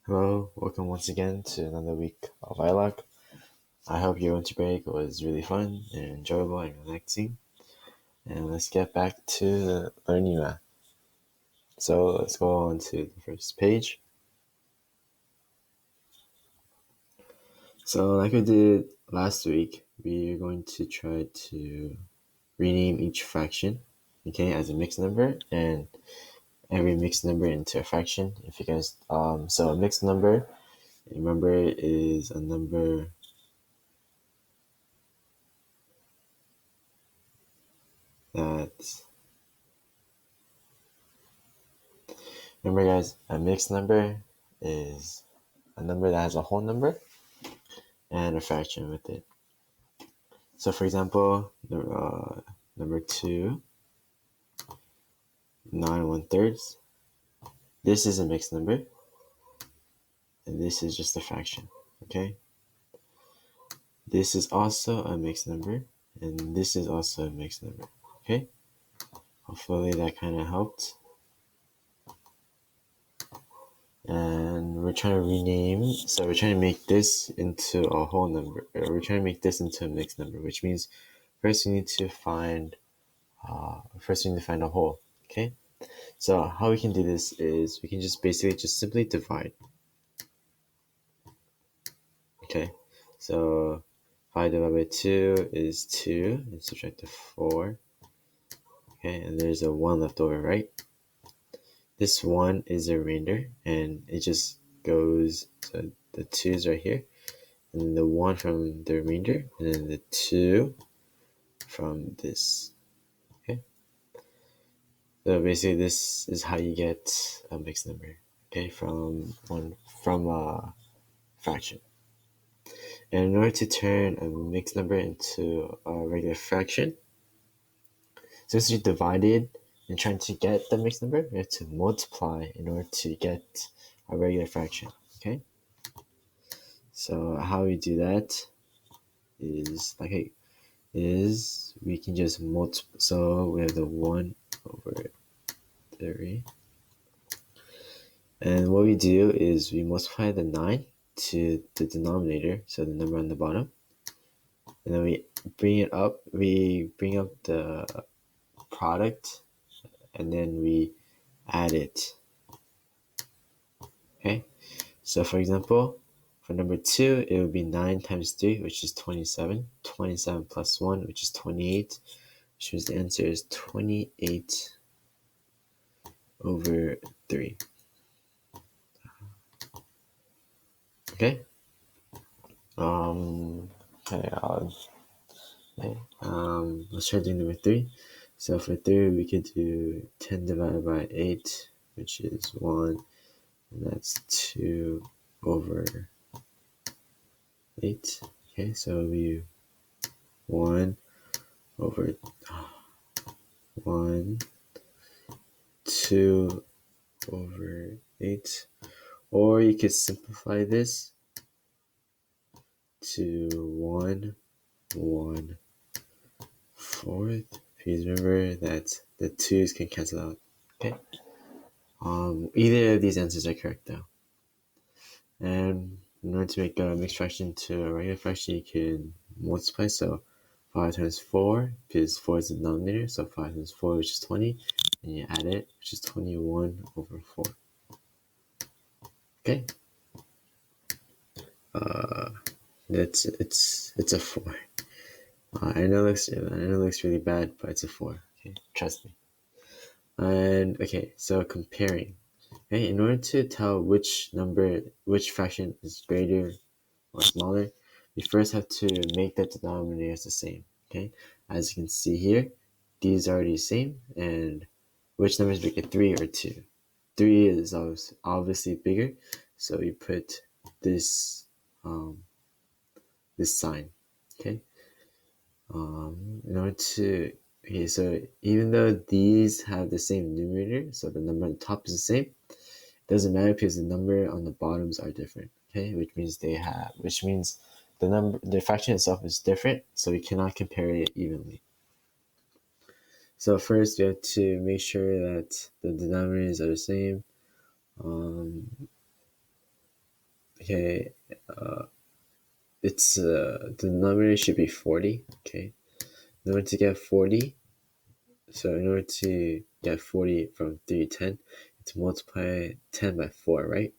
Hello, welcome once again to another week of iLog. I hope your winter break was really fun and enjoyable and relaxing. And let's get back to learning math. So let's go on to the first page. So like we did last week, we're going to try to rename each fraction, okay, as a mixed number and every mixed number into a fraction. If you guys, so a mixed number, remember, is a number that Remember, guys, a mixed number is a number that has a whole number and a fraction with it. So, for example, number 2, 9 1/3. This is a mixed number, and this is just a fraction. Okay. This is also a mixed number, and this is also a mixed number. Okay. Hopefully that kind of helped. And we're trying to rename, so we're trying to make this into a whole number, or we're trying to make this into a mixed number, which means first we need to find a whole. Okay, so how we can do this is we can just basically just simply divide. Okay, so 5 divided by 2 is 2, and subtract the 4. Okay, and there's a 1 left over, right? This 1 is a remainder, and it just goes, so the 2 is right here, and then the 1 from the remainder, and then the 2 from this. Okay, so basically this is how you get a mixed number, okay, from a fraction. And in order to turn a mixed number into a regular fraction, since you divided and trying to get the mixed number, you have to multiply in order to get a regular fraction. Okay, so how we do that is we can just multiply. So we have the 1/3, and what we do is we multiply the 9 to the denominator, so the number on the bottom, and then we bring up the product, and then we add it. Okay, so for example, for number 2, it would be 9 times 3, which is 27. 27 plus 1, which is 28, which means the answer is 28/3. Okay. Okay. Let's try doing number 3. So for 3, we could do 10 divided by 8, which is 1, and that's 2/8. Okay, so we 1 over 1, 2/8. Or you could simplify this to 1/4. Please remember that the 2's can cancel out. Okay. Either of these answers are correct though. And in order to make a mixed fraction to a regular fraction, you can multiply. So 5 times 4, because 4 is the denominator, so 5 times 4, which is 20, and you add it, which is 21/4. Okay. It's a 4. I know it looks really bad, but it's a 4. Okay, trust me. And okay, so comparing. Okay, in order to tell which fraction is greater or smaller, we first have to make the denominators the same. Okay, as you can see here, these are the same, and which number is bigger, 3 or 2? 3 is obviously bigger, so we put this this sign. Okay, in order to okay, so even though these have the same numerator, so the number on the top is the same, it doesn't matter because the number on the bottoms are different. Okay, which means the fraction itself is different, so we cannot compare it evenly. So first, you have to make sure that the denominators are the same. Okay, it's the numerator should be 40. Okay, in order to get 40, so in order to get 40 from 3 to 10, it's multiply 10 by 4, right?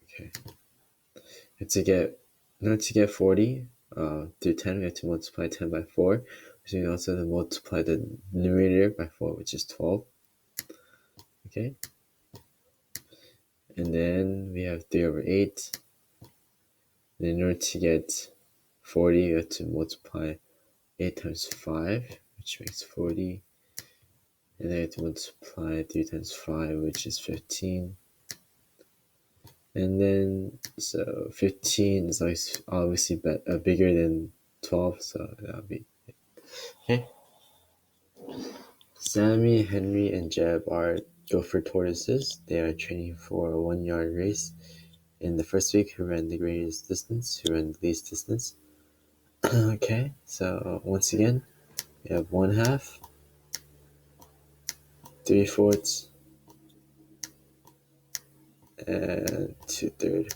Okay, and in order to get 40 through 10, we have to multiply 10 by 4, which means also to multiply the numerator by 4, which is 12. Okay, and then we have 3 over 8. And in order to get 40, you have to multiply 8 times 5, which makes 40. And then you have to multiply 3 times 5, which is 15. And then, so 15 is always obviously bigger than 12, so that'll be. Okay. Sammy, Henry, and Jeb are gopher tortoises. They are training for a 1-yard race. In the first week, who ran the greatest distance? Who ran the least distance? Okay, so once again, we have 1/2, 3/4, and 2/3.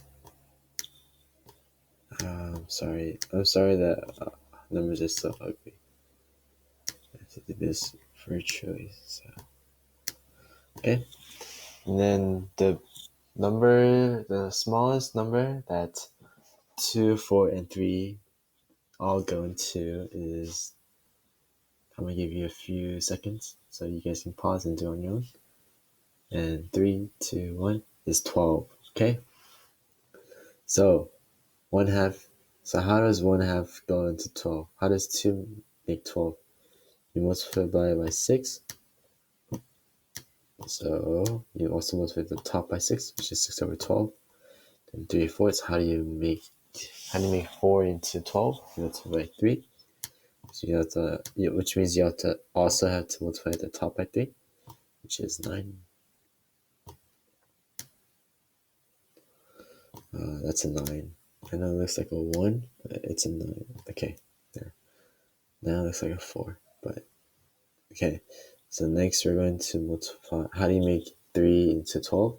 I'm sorry that numbers are so ugly. I have to do this virtually. So. Okay, and then the smallest number that 2, 4, and 3 all go into is. I'm gonna give you a few seconds so you guys can pause and do on your own. And 3, 2, 1 is 12. Okay, so 1/2. So how does 1/2 go into 12? How does 2 make 12? You multiply by 6. So you also multiply the top by 6, which is 6 over 12. Then 3/4. How do you make 4 into 12? You multiply by 3. So you have to, which means you have to also have to multiply the top by 3, which is 9. That's a 9. I know it looks like a 1, but it's a 9. Okay, there. Now it looks like a 4, but okay. So next we're going to multiply. How do you make 3 into 12?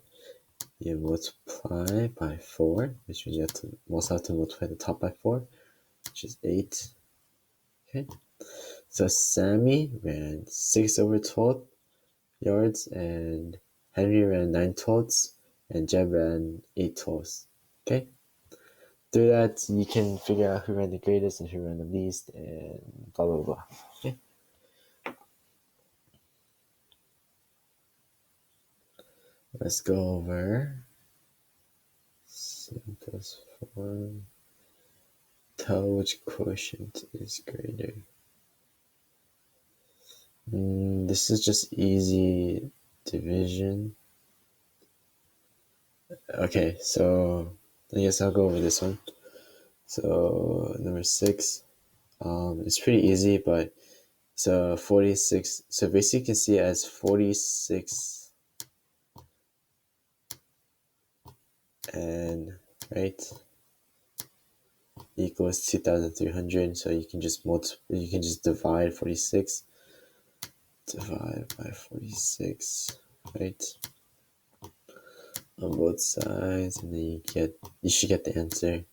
You multiply by 4, which means you also have to multiply the top by 4, which is 8. Okay. So Sammy ran 6 over 12 yards, and Henry ran 9/12, and Jeb ran 8/12. Okay. Through that, you can figure out who ran the greatest and who ran the least, and blah blah blah. Okay. Let's go over 7 plus 4. Tell which quotient is greater. This is just easy division. Okay, so I guess I'll go over this one. So number 6, it's pretty easy, but so 46. So basically, you can see it as 46 and right equals 2,300. So you can just divide 46. Divide by 46, right? On both sides, and then you should get the answer.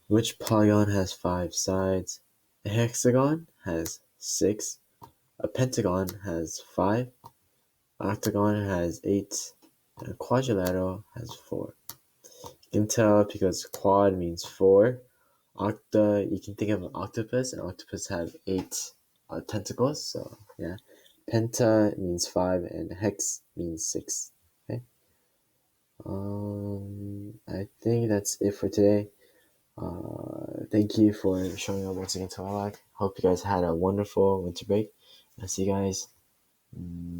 Which polygon has 5 sides? A hexagon has 6. A pentagon has 5. Octagon has 8. And a quadrilateral has 4. You can tell because quad means 4. Octa, you can think of an octopus, and octopus have 8 tentacles. So yeah, penta means 5, and hex means 6. Okay. I think that's it for today. Thank you for showing up once again to my live. Hope you guys had a wonderful winter break. I'll see you guys